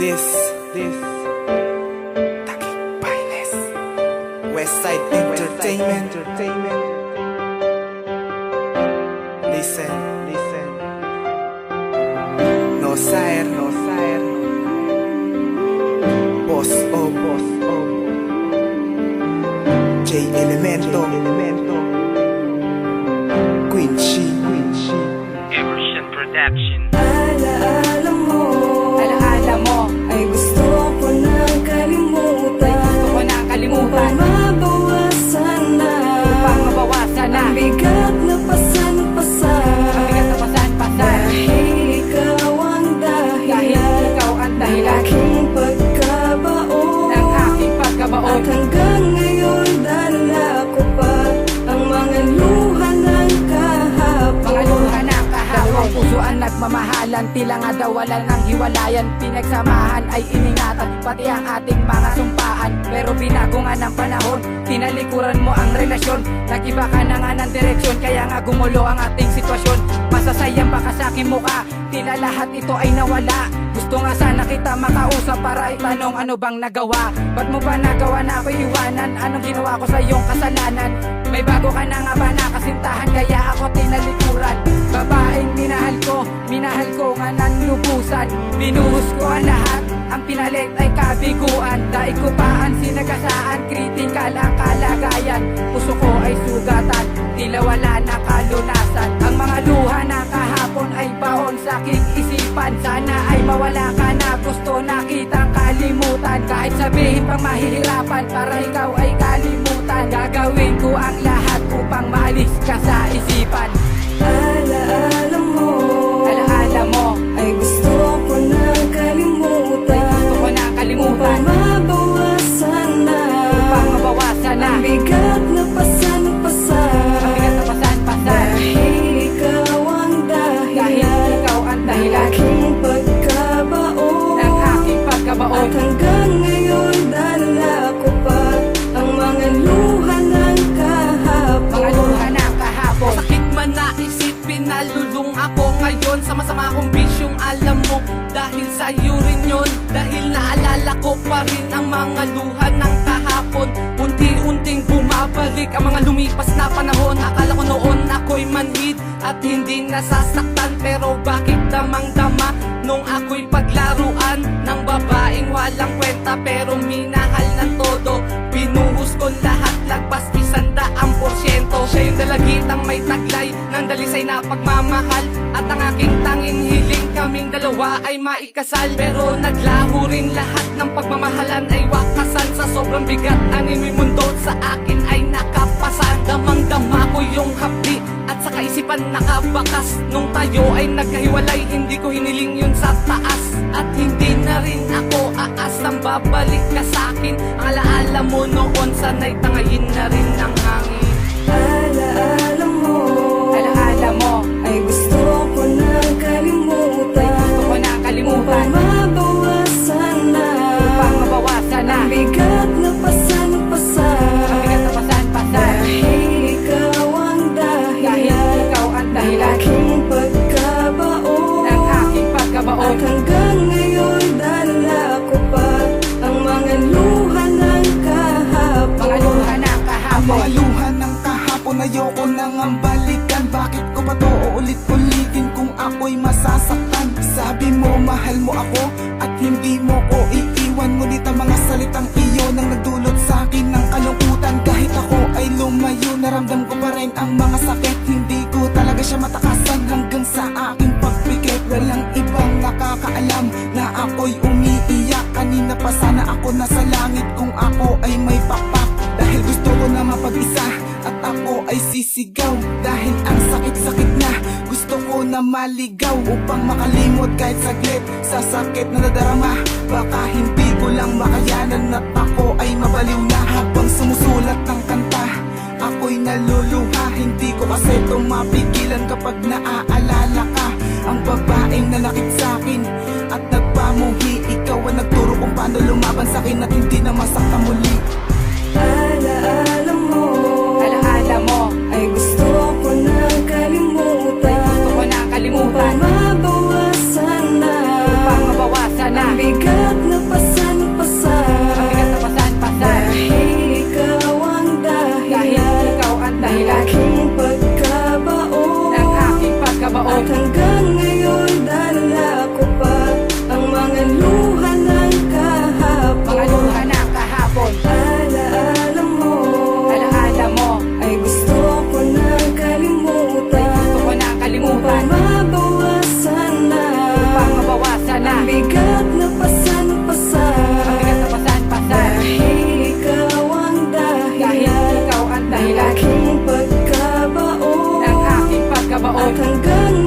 This Takik Finest Westside Entertainment. Listen No Sire Boss O J Elemento Quincy Eversion Production. Alaala mo ay gusto ko nang kalimutan upang mabawasan na ang bigat na pasan-pasan dahil ikaw ang dahilan ng aking pagkabaon at hanggang ngayon dala ko pa ang mga luha ng kahapon. Dalawang pusoan nagmamahalan, tila nga daw wala ng hiwalayan. Pinagsamahan ay iningatan, pati ang ating mga sumpaan. Pero binago nga ng panahon, tinalikuran mo ang relasyon. Nag-iba ka na nga ng direksyon, kaya nga gumulo ang ating sitwasyon. Masasayang baka sa aking mukha, tila lahat ito ay nawala. Gusto nga sana kita makausap para itanong ano bang nagawa. Ba't mo ba nagawa na ako'y iwanan? Anong ginawa ko sa iyong kasalanan? May bago ka na nga ba na kasintahan, kaya ako tinalikuran. Babaeng minahal ko nga ng lubusan. Binuhos ko ang lahat, ang pinalit ay kabiguan. Daig ko pa ang sinagasaan, kritikal ang kalagayan. Puso ko ay sugatan, tila wala na kalunasan. Ang mga luha na kahapon ay baon sa aking isipan. Sana ay mawala ka na, gusto na kitang kalimutan. Kahit sabihin pang mahihirapan, para ikaw ay kalimutan. Gagawin ko ang lahat upang maalis ka sa isipan. Alaala mo ay gusto ko nang kalimutan upang mabawasan na ang bigat na pasan-pasan dahil ikaw ang dahilan ng aking pagkabaon at hanggang ngayon dala ko pa ang mga luha ng kahapon. Sakit man na isipin, nalulung ako ngayon. Sama-sama akong bisyong alam mo, dahil sa'yo rin yun. Dahil naalala ko pa rin ang mga luha ng kahapon. Unti-unting bumabalik ang mga lumipas na panahon. Akala ko noon ako'y manhid at hindi nasasaktan, pero bakit damang-dama nung ako'y paglaruan ng babaeng walang kwenta, pero minahal ng todo. Binuhos ko lahat, lagpas 100%. Siya yung dalagitang may taglay ng dalisay na pagmamahal, at ang aking tanging hiling kaming dalawa ay maikasal. Pero naglaho rin lahat ng pagmamahalan ay wakasan. Sa sobrang bigat ang imo'y mundo sa akin ay nakapasan. Damang-dama ko yung hapdi at sa kaisipan nakabakas. Nung tayo ay nagkahiwalay, hindi ko hiniling yun sa taas. At hindi na rin ako aasang babalik ka sa'kin. Ang alaala mo noon, sana'y tangayin na rin ng hangin. Alaala mo ay gusto ko nang kalimutan upang mabawasan na ang bigat na pasan-pasan dahil ikaw ang dahilan ng aking pagkabaon at hanggang ngayon dala ko pa ang mga luha ng kahapon. Ang mga luha ng kahapon, ayoko nang ang balikan. Bakit ko pa to uulit-ulitin kung ako'y masasaktan? Sabi mo mahal mo ako at hindi mo ko iiwan. Ngunit ang mga salitang iyon ang nagdulot sa akin ng kalungkutan. Kahit ako ay lumayo, naramdam ko pa rin ang mga sakit. Hindi ko talaga siya matakasan hanggang sa aking pagpikit. Walang ibang nakakaalam na ako'y umiiyak. Kanina pa sana ako nasa langit kung ako ay may pakpak. Dahil gusto ko na mapag-isa at ako ay sisigaw. Dahil ang sakit-sakit na, gusto ko na maligaw upang makalimot kahit saglit sa sakit na nadarama. Baka hindi ko lang makayanan at ako ay mabaliw na. Habang sumusulat ng kanta, ako'y naluluha. Hindi ko kasi ito mapigilan kapag naaalala ka. Ang babaeng nanakit sa'kin at nagpamuhi. Ikaw ang nagturo kung paano lumaban sa'kin at hindi na masaktan muli. Alaala mo ay gusto ko nang kalimutan upang mabawasan na ang bigat kalimutan mabawasan na Upang mabawasan na ang bigat na pasan-pasan. Ang bigat na pasan-pasan Dahil ikaw ang Dahil dahilan ikaw ang ng dahilan aking pagkabaon ng aking pagkabaon at hanggang